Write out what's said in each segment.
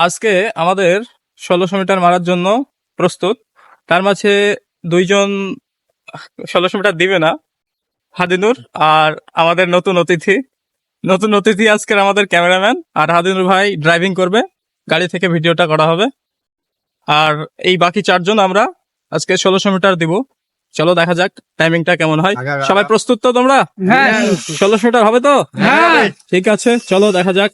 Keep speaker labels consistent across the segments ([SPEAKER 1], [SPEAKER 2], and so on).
[SPEAKER 1] আজকে আমাদের 1600 মিটার মারার জন্য প্রস্তুত। তার মাঝে দুইজন 1600 মিটার দিবে না, হাদিনুর আর আমাদের নতুন অতিথি আজকের আমাদের ক্যামেরাম্যান। আর হাদিনুর ভাই ড্রাইভিং করবে, গাড়ি থেকে ভিডিওটা করা হবে। আর এই বাকি 4 জন আমরা আজকে 1600 মিটার দিব। চলো দেখা যাক টাইমিংটা কেমন হয়। সবাই প্রস্তুত তো তোমরা?
[SPEAKER 2] হ্যাঁ।
[SPEAKER 1] 1600 মিটার হবে তো?
[SPEAKER 2] হ্যাঁ।
[SPEAKER 1] ঠিক আছে, চলো দেখা যাক।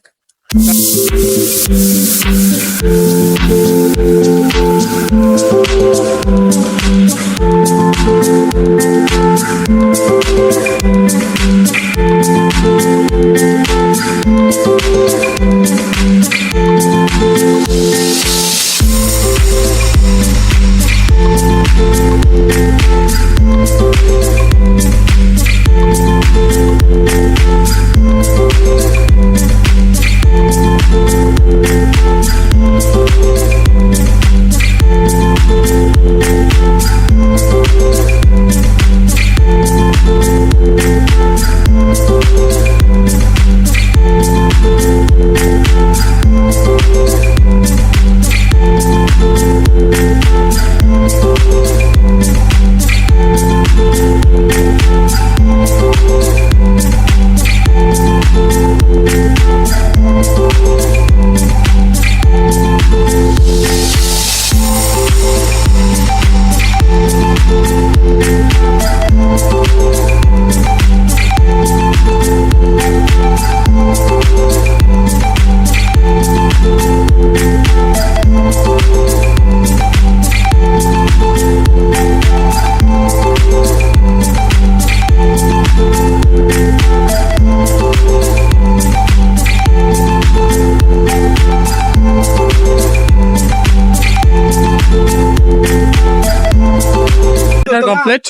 [SPEAKER 1] কমপ্লিট।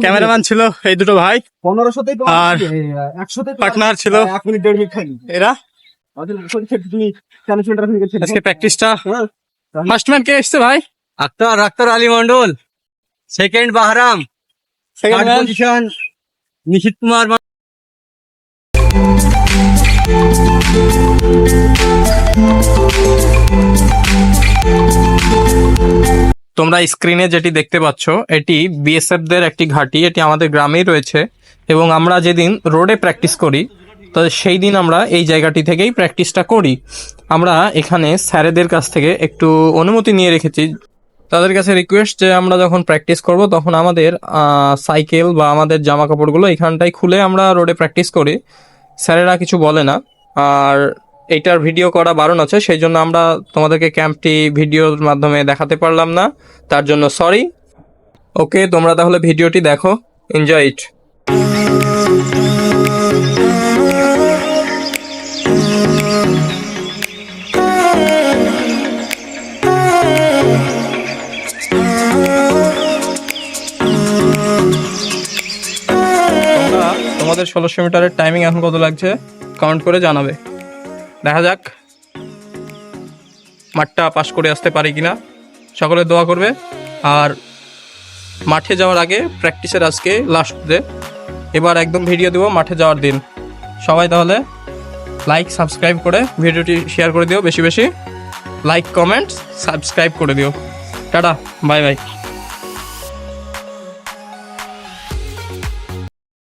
[SPEAKER 1] ক্যামেরাম্যান ছিল এই দুটো ভাই,
[SPEAKER 2] 1500
[SPEAKER 1] আর
[SPEAKER 2] 100
[SPEAKER 1] পার্টনার ছিল
[SPEAKER 2] 1 মিনিট 1.5 মিনিট খাই
[SPEAKER 1] এরা।
[SPEAKER 2] তুমি 40 মিটার হয়ে গেছে
[SPEAKER 1] আজকে প্র্যাকটিসটা ফার্স্ট ম্যান কে এসছে ভাই?
[SPEAKER 3] Aktar Ali Mondal, second Bahram,
[SPEAKER 1] second man
[SPEAKER 3] position Nishit Kumar.
[SPEAKER 1] তোমরা স্ক্রিনে যেটি দেখতে পাচ্ছ এটি বিএসএফ দের একটি ঘাঁটি। এটি আমাদের গ্রামেই রয়েছে এবং আমরা যেদিন রোডে প্র্যাকটিস করি তো সেই দিন আমরা এই জায়গাটি থেকেই প্র্যাকটিসটা করি। আমরা এখানে স্যারেদের কাছ থেকে একটু অনুমতি নিয়ে রেখেছি। তাদের কাছে রিকোয়েস্ট যে আমরা যখন প্র্যাকটিস করব তখন আমাদের সাইকেল বা আমাদের জামা কাপড়গুলো এখানটায় খুলে আমরা রোডে প্র্যাকটিস করি। স্যারেরা কিছু বলে না। আর এইটার ভিডিও করা বারণ আছে, সেই জন্য আমরা তোমাদেরকে ক্যাম্পটি ভিডিওর মাধ্যমে দেখাতে পারলাম না, তার জন্য সরি। ওকে, তোমরা তাহলে ভিডিওটি দেখো, এনজয় ইট। তোমরা তোমাদের 1600 মিটারের টাইমিং এখন কত লাগছে কমেন্ট করে জানাবে। দেখা যাক মাঠটা পাস করে আসতে পারি কিনা। সকলে দোয়া করবে। আর মাঠে যাওয়ার আগে প্র্যাকটিসের আজকে লাস্ট ডে, এবার একদম ভিডিও দেবো মাঠে যাওয়ার দিন। সবাই তাহলে লাইক সাবস্ক্রাইব করে ভিডিওটি শেয়ার করে দিও, বেশি বেশি লাইক কমেন্ট সাবস্ক্রাইব করে দিও। Tata, bye bye.